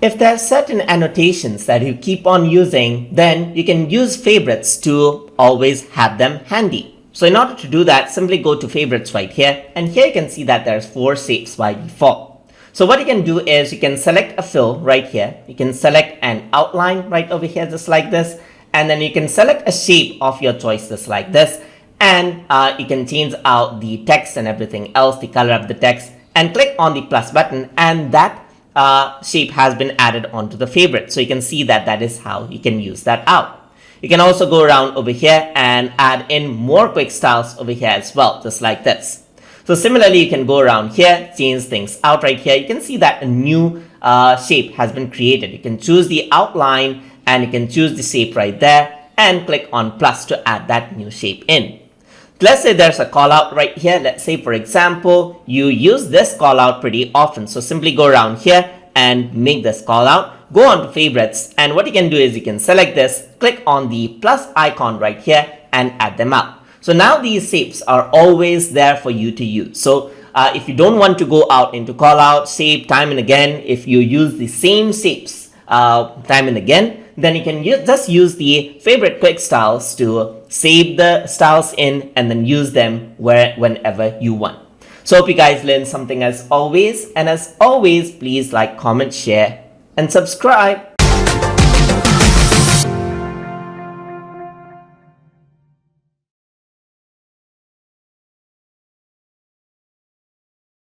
If there are certain annotations that you keep on using, then you can use favorites to always have them handy. So in order to do that, simply go to favorites right here, and here you can see that there's 4 shapes by default. So what you can do is you can select a fill right here, you can select an outline right over here just like this, and then you can select a shape of your choice just like this, and you can change out the text and everything else, the color of the text, and click on the plus button, and that shape has been added onto the favorite. So you can see that that is how you can use that out. You can also go around over here and add in more quick styles over here as well, just like this. So similarly, you can go around here, change things out right here. You can see that a new shape has been created. You can choose the outline and you can choose the shape right there and click on plus to add that new shape in. Let's say there's a call out right here. Let's say, for example, you use this call out pretty often. So simply go around here and make this call out. Go on to favorites, and what you can do is you can select this, click on the plus icon right here and add them out. So now these shapes are always there for you to use. So if you don't want to go out into call out, shape time and again, if you use the same shapes time and again, then you can just use the favorite quick styles to save the styles in and then use them whenever you want. So hope you guys learned something as always, and as always, please like, comment, share, and subscribe.